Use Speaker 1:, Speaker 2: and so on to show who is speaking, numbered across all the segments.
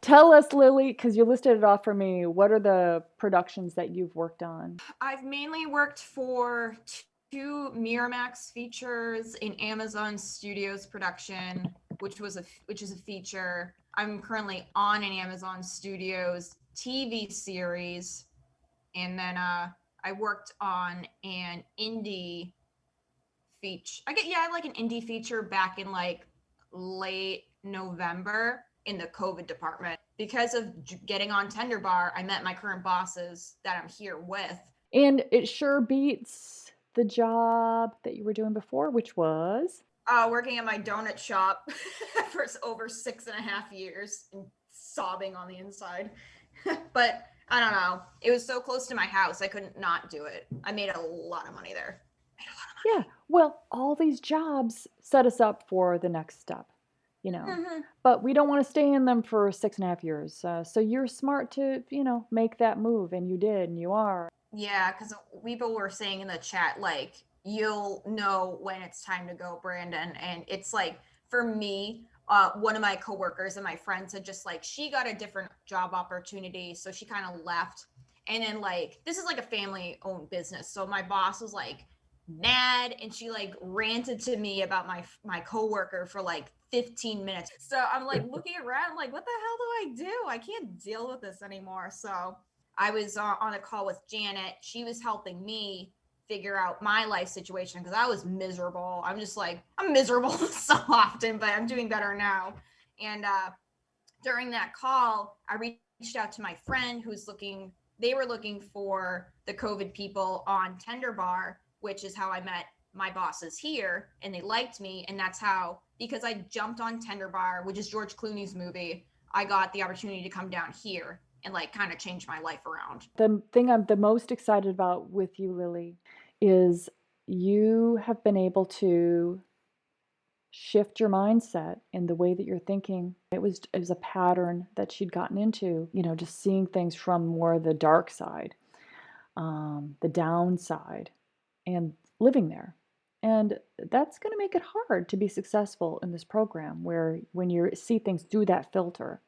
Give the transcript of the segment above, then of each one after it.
Speaker 1: Tell us, Lily, because you listed it off for me. What are the productions that you've worked on?
Speaker 2: I've mainly worked for two Miramax features, in Amazon Studios production, which is a feature. I'm currently on an Amazon Studios TV series, and then I worked on an indie feature. I like an indie feature back in like late November in the COVID department. Because of getting on Tender Bar, I met my current bosses that I'm here with.
Speaker 1: And it sure beats the job that you were doing before, which was?
Speaker 2: Working at my donut shop for over 6.5 years and sobbing on the inside. But I don't know. It was so close to my house, I couldn't not do it. I made a lot of money there. Made a lot
Speaker 1: Yeah, well, all these jobs set us up for the next step, you know.
Speaker 2: of money.
Speaker 1: But we don't want to stay in them for 6.5 years. So you're smart to, make that move, and you did, and you are.
Speaker 2: Yeah, because people were saying in the chat, like, you'll know when it's time to go, Brandon. And it's like, for me, one of my coworkers and my friends had just like, she got a different job opportunity. So she kind of left. And then, like, this is like a family owned business. So my boss was like mad, and she like ranted to me about my coworker for like 15 minutes. So I'm like looking around, like, what the hell do I do? I can't deal with this anymore. So I was on a call with Janet. She was helping me figure out my life situation because I was miserable. I'm just like, I'm miserable so often, but I'm doing better now. And during that call, I reached out to my friend who's looking, they were looking for the COVID people on Tender Bar, which is how I met my bosses here, and they liked me. And that's how, because I jumped on Tender Bar, which is George Clooney's movie, I got the opportunity to come down here and like kind of change my life around.
Speaker 1: The thing I'm the most excited about with you, Lily, is you have been able to shift your mindset in the way that you're thinking. It was a pattern that she'd gotten into, just seeing things from more the dark side, the downside, and living there. And that's going to make it hard to be successful in this program where when you see things through that filter.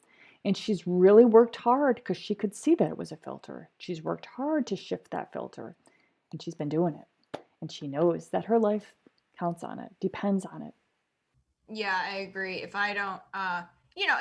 Speaker 1: And she's really worked hard because she could see that it was a filter. She's worked hard to shift that filter, and she's been doing it. And she knows that her life counts on it, depends on it.
Speaker 2: Yeah, I agree. If I don't,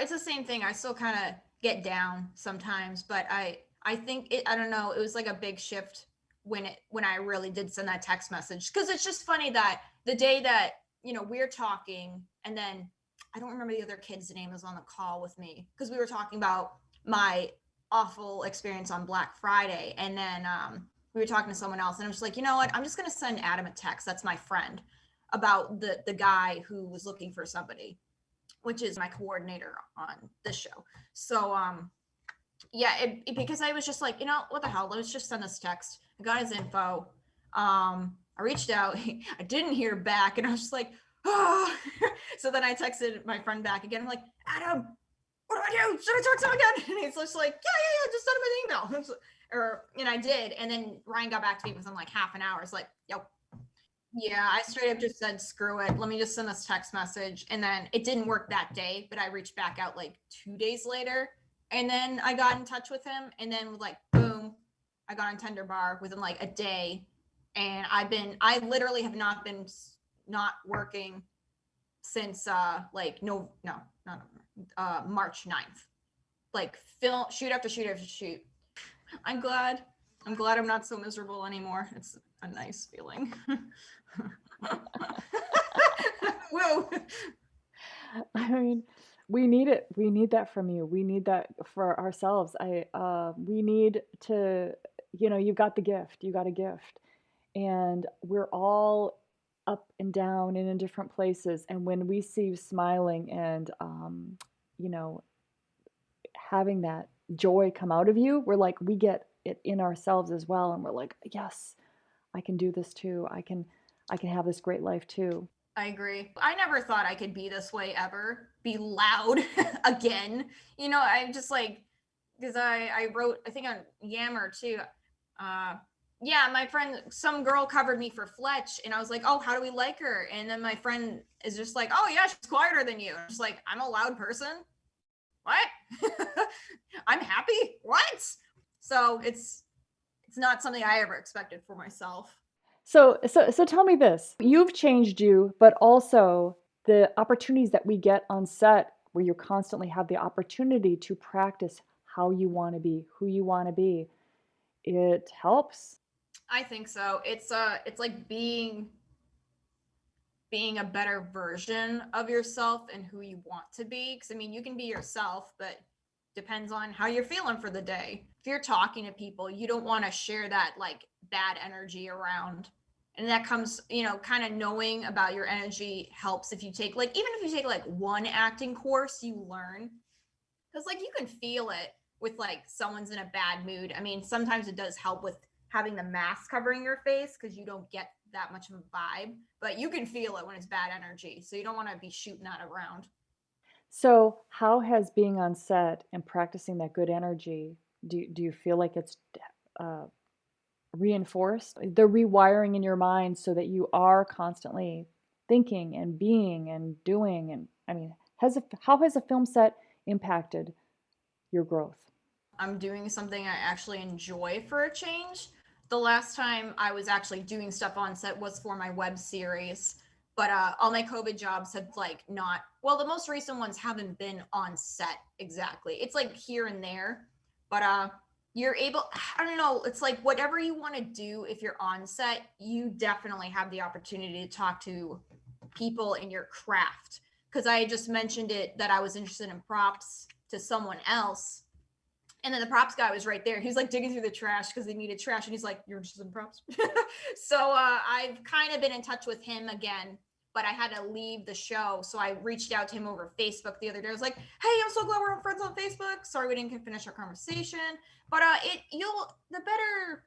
Speaker 2: it's the same thing. I still kind of get down sometimes, but I think it, I don't know, it was like a big shift when I really did send that text message. Cause it's just funny that the day that, we're talking, and then I don't remember the other kid's name was on the call with me because we were talking about my awful experience on Black Friday. And then, we were talking to someone else, and I'm just like, you know what? I'm just going to send Adam a text. That's my friend, about the guy who was looking for somebody, which is my coordinator on this show. So yeah, because I was just like, what the hell? Let's just send this text. I got his info. I reached out. I didn't hear back, and I was just like, oh. So then I texted my friend back again. I'm like, Adam, what do I do? Should I talk to him again? And he's just like, yeah, just send him an email. And I did. And then Ryan got back to me within like half an hour. It's like, yo, yeah, I straight up just said, screw it. Let me just send this text message. And then it didn't work that day, but I reached back out like 2 days later. And then I got in touch with him. And then like, boom, I got on Tender Bar within like a day. And I literally have not been not working since like, no, not March 9th. Like shoot after shoot after shoot. I'm glad I'm not so miserable anymore. It's a nice feeling. Whoa.
Speaker 1: I mean, we need it. We need that from you. We need that for ourselves. We need to, you've got the gift. You got a gift. And we're all up and down and in different places. And when we see you smiling and, you know, having that joy come out of you, we're like, we get it in ourselves as well. And we're like, yes, I can do this too. I can have this great life too.
Speaker 2: I agree. I never thought I could be this way ever. Be loud again. I'm just like, because I wrote, I think on Yammer too. Yeah, my friend, some girl covered me for Fletch, and I was like, oh, how do we like her? And then my friend is just like, oh yeah, she's quieter than you. I'm just like, I'm a loud person. What? So it's not something I ever expected for myself.
Speaker 1: So tell me this. You've changed you, but also the opportunities that we get on set where you constantly have the opportunity to practice how you want to be, who you want to be. It helps.
Speaker 2: I think so. It's like being a better version of yourself and who you want to be. Because I mean, you can be yourself, but depends on how you're feeling for the day. If you're talking to people, you don't want to share that like bad energy around. And that comes, kind of knowing about your energy helps if you take like, even if you take like one acting course, you learn. Because like you can feel it with like someone's in a bad mood. I mean, sometimes it does help with having the mask covering your face because you don't get that much of a vibe, but you can feel it when it's bad energy. So you don't want to be shooting that around.
Speaker 1: So, how has being on set and practicing that good energy, do you feel like it's uh, reinforced? The rewiring in your mind so that you are constantly thinking and being and doing. And I mean, how has a film set impacted your growth?
Speaker 2: I'm doing something I actually enjoy for a change. The last time I was actually doing stuff on set was for my web series, but all my COVID jobs have like not. Well, the most recent ones haven't been on set exactly. It's like here and there, but you're able. I don't know. It's like whatever you want to do. If you're on set, you definitely have the opportunity to talk to people in your craft. Because I just mentioned it that I was interested in props to someone else, and then the props guy was right there. He was like digging through the trash because they needed trash. And he's like, "You're interested in props?" So I've kind of been in touch with him again, but I had to leave the show. So I reached out to him over Facebook the other day. I was like, "Hey, I'm so glad we're friends on Facebook. Sorry we didn't finish our conversation. But the better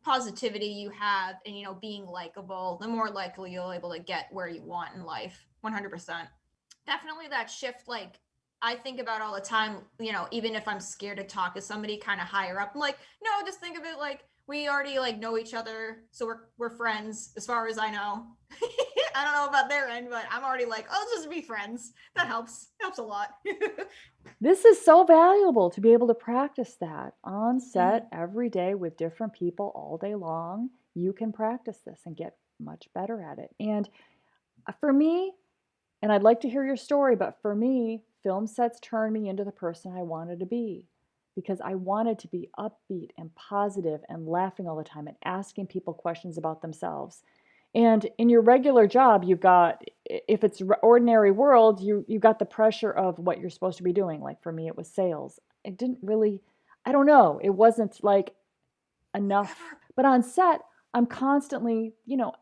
Speaker 2: positivity you have and, being likable, the more likely you'll be able to get where you want in life. 100%. Definitely that shift, like I think about all the time, even if I'm scared to talk to somebody kind of higher up, I'm like, no, just think of it like we already like know each other, so we're friends as far as I know. I don't know about their end, but I'm already like, oh, just be friends. That helps a lot.
Speaker 1: This is so valuable to be able to practice that on
Speaker 2: Mhm.
Speaker 1: set every day with different people all day long. You can practice this and get much better at it. And for me, and I'd like to hear your story, but for me, film sets turned me into the person I wanted to be because I wanted to be upbeat and positive and laughing all the time and asking people questions about themselves. And in your regular job, you've got, if it's ordinary world, you got the pressure of what you're supposed to be doing. Like for me, it was sales. It didn't really, I don't know, it wasn't like enough. But on set, I'm constantly,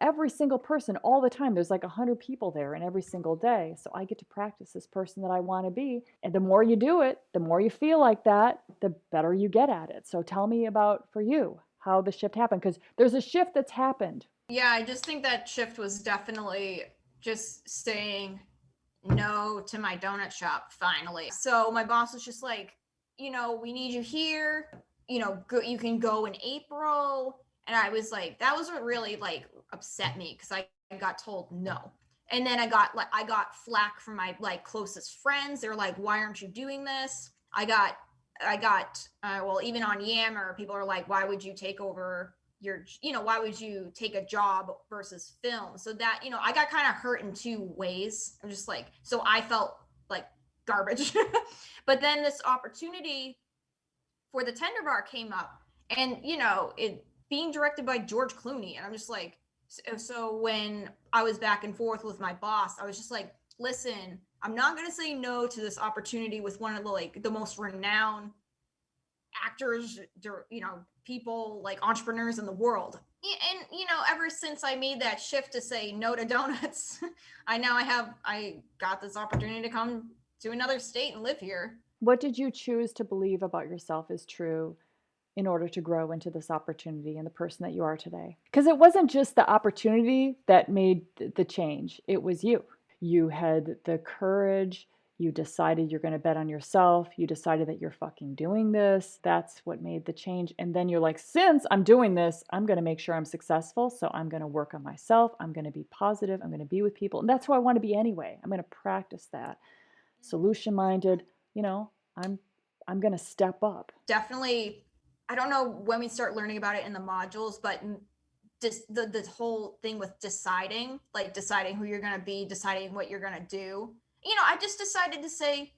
Speaker 1: every single person all the time. There's like 100 people there and every single day. So I get to practice this person that I want to be. And the more you do it, the more you feel like that, the better you get at it. So tell me about for you how the shift happened because there's a shift that's happened.
Speaker 2: Yeah, I just think that shift was definitely just saying no to my donut shop finally. So my boss was just like, we need you here. You can go in April. And I was like, that was what really like upset me because I got told no. And then I got flack from my like closest friends. They were like, why aren't you doing this? Well, even on Yammer, people are like, why would you take over why would you take a job versus film? So that, I got kind of hurt in two ways. I'm just like, so I felt like garbage. But then this opportunity for the Tender Bar came up, and it being directed by George Clooney, and I'm just like, so when I was back and forth with my boss, I was just like, listen, I'm not going to say no to this opportunity with one of the most renowned actors, people like entrepreneurs in the world. And ever since I made that shift to say no to donuts, I got this opportunity to come to another state and live here.
Speaker 1: What did you choose to believe about yourself is true in order to grow into this opportunity and the person that you are today? Because it wasn't just the opportunity that made the change, it was you. You had the courage. You decided you're going to bet on yourself. You decided that you're fucking doing this. That's what made the change. And then you're like, since I'm doing this, I'm going to make sure I'm successful. So I'm going to work on myself. I'm going to be positive. I'm going to be with people. And that's who I want to be anyway. I'm going to practice that. Solution minded, you know, I'm I'm going to step up.
Speaker 2: Definitely I don't know when we start learning about it in the modules, but just the whole thing with deciding, like deciding who you're going to be, deciding what you're going to do. I just decided to say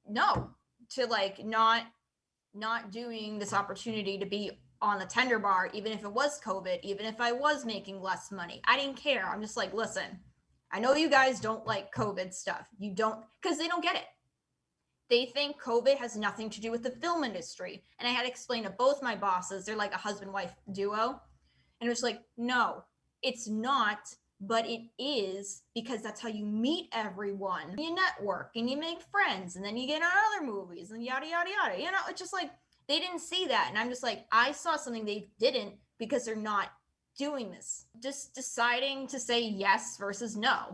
Speaker 2: no to like not doing this opportunity to be on the tender bar, even if it was COVID, even if I was making less money. I didn't care. I'm just like, listen, I know you guys don't like COVID stuff. You don't, because they don't get it. They think COVID has nothing to do with the film industry. And I had to explain to both my bosses, they're like a husband wife duo. And it was like, no, it's not, but it is, because that's how you meet everyone. You network and you make friends, and then you get on other movies and yada, yada, yada. It's just like they didn't see that. And I'm just like, I saw something they didn't, because they're not doing this. Just deciding to say yes versus no.